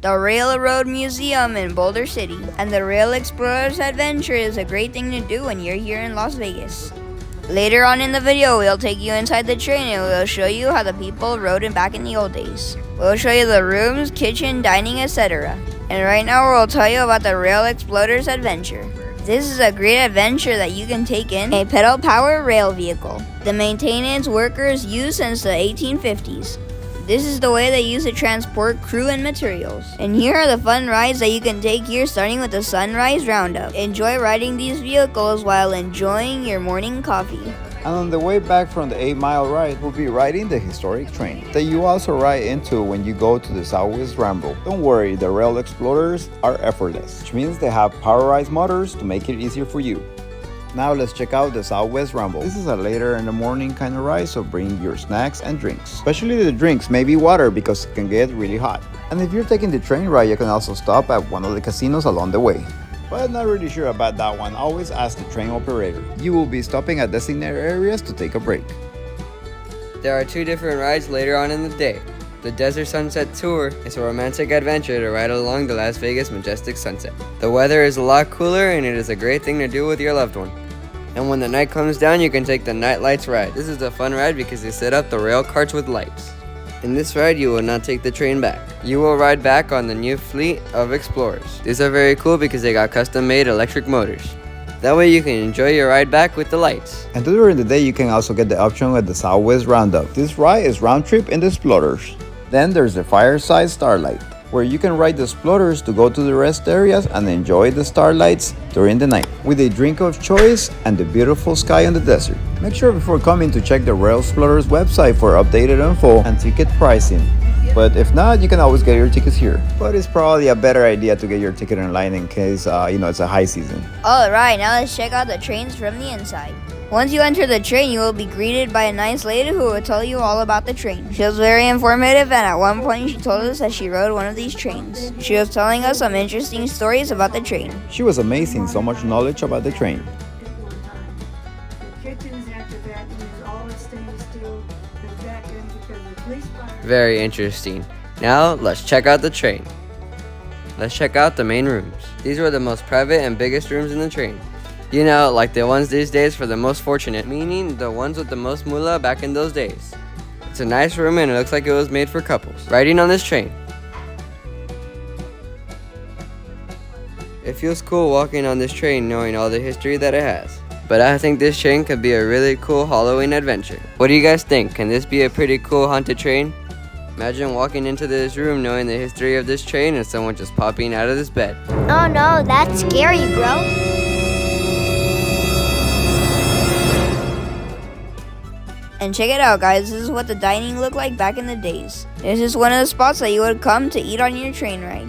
the Railroad Museum in Boulder City. And the Rail Explorer's Adventure is a great thing to do when you're here in Las Vegas. Later on in the video, we'll take you inside the train and we'll show you how the people rode it back in the old days. We'll show you the rooms, kitchen, dining, etc. And right now we'll tell you about the Rail Explorer's Adventure. This is a great adventure that you can take in a pedal-powered rail vehicle. The maintenance workers used since the 1850s. This is the way they use to transport crew and materials. And here are the fun rides that you can take here, starting with the Sunrise Roundup. Enjoy riding these vehicles while enjoying your morning coffee. And on the way back from the 8-mile ride, we'll be riding the historic train that you also ride into when you go to the Southwest Ramble. Don't worry, the Rail Explorers are effortless, which means they have powerized motors to make it easier for you. Now let's check out the Southwest Ramble. This is a later in the morning kind of ride, so bring your snacks and drinks. Especially the drinks, maybe water, because it can get really hot. And if you're taking the train ride, you can also stop at one of the casinos along the way. But not really sure about that one. Always ask the train operator. You will be stopping at designated areas to take a break. There are 2 different rides later on in the day. The Desert Sunset Tour is a romantic adventure to ride along the Las Vegas majestic sunset. The weather is a lot cooler and it is a great thing to do with your loved one. And when the night comes down, you can take the Night Lights ride. This is a fun ride because they set up the rail carts with lights. In this ride, you will not take the train back. You will ride back on the new fleet of Explorers. These are very cool because they got custom-made electric motors. That way you can enjoy your ride back with the lights. And during the day, you can also get the option with the Southwest Roundup. This ride is round trip in the Explorers. Then there's the Fireside Starlight, where you can ride the Explorers to go to the rest areas and enjoy the starlights during the night with a drink of choice and the beautiful sky on the desert. Make sure before coming to check the Rail Explorers website for updated info and ticket pricing. But if not, you can always get your tickets here. But it's probably a better idea to get your ticket online in case, it's a high season. Alright, now let's check out the trains from the inside. Once you enter the train, you will be greeted by a nice lady who will tell you all about the train. She was very informative, and at one point she told us that she rode one of these trains. She was telling us some interesting stories about the train. She was amazing, so much knowledge about the train. Very interesting. Now let's check out the train. Let's check out the main rooms. These were the most private and biggest rooms in the train. You know, like the ones these days for the most fortunate, meaning the ones with the most moolah back in those days. It's a nice room and it looks like it was made for couples riding on this train. It feels cool walking on this train knowing all the history that it has. But I think this train could be a really cool Halloween adventure. What do you guys think? Can this be a pretty cool haunted train? Imagine walking into this room knowing the history of this train and someone just popping out of this bed. Oh no, that's scary, bro. And check it out, guys, this is what the dining looked like back in the days. This is one of the spots that you would come to eat on your train ride.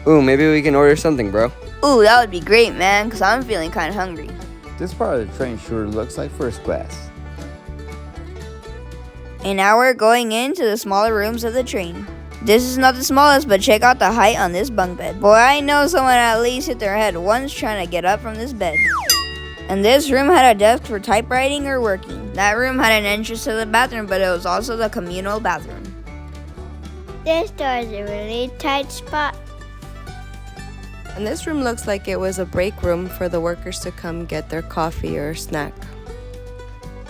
Ooh, maybe we can order something, bro. Ooh, that would be great, man, because I'm feeling kind of hungry. This part of the train sure looks like first class. And now we're going into the smaller rooms of the train. This is not the smallest, but check out the height on this bunk bed. Boy, I know someone at least hit their head once trying to get up from this bed. And this room had a desk for typewriting or working. That room had an entrance to the bathroom, but it was also the communal bathroom. This door is a really tight spot. And this room looks like it was a break room for the workers to come get their coffee or snack.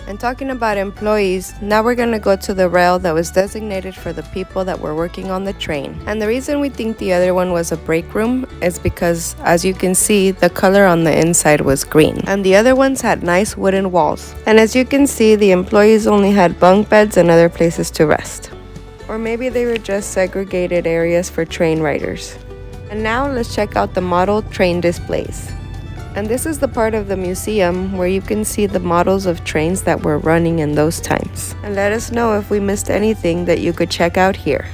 And talking about employees, now we're going to go to the rail that was designated for the people that were working on the train. And the reason we think the other one was a break room is because, as you can see, the color on the inside was green. And the other ones had nice wooden walls. And as you can see, the employees only had bunk beds and other places to rest. Or maybe they were just segregated areas for train riders. And now let's check out the model train displays. And this is the part of the museum where you can see the models of trains that were running in those times. And let us know if we missed anything that you could check out here.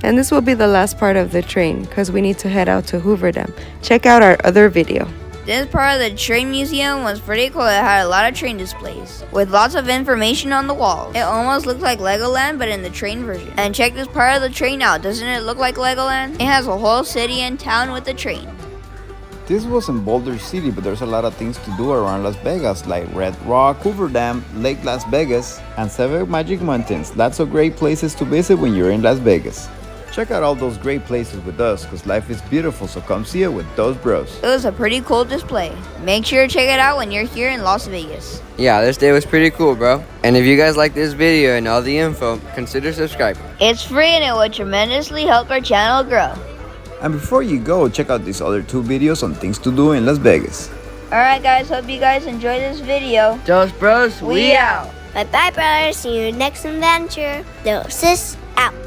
And this will be the last part of the train because we need to head out to Hoover Dam. Check out our other video. This part of the train museum was pretty cool. It had a lot of train displays with lots of information on the walls. It almost looked like Legoland, but in the train version. And check this part of the train out. Doesn't it look like Legoland? It has a whole city and town with the train. This was in Boulder City, but there's a lot of things to do around Las Vegas, like Red Rock, Hoover Dam, Lake Las Vegas, and 7 Magic Mountains. Lots of great places to visit when you're in Las Vegas. Check out all those great places with us, because life is beautiful, so come see it with those bros. It was a pretty cool display. Make sure to check it out when you're here in Las Vegas. Yeah, this day was pretty cool, bro. And if you guys like this video and all the info, consider subscribing. It's free and it would tremendously help our channel grow. And before you go, check out these other 2 videos on things to do in Las Vegas. Alright guys, hope you guys enjoyed this video. Dos Bros, We out. Bye bye, brothers. See you next adventure. Doses out.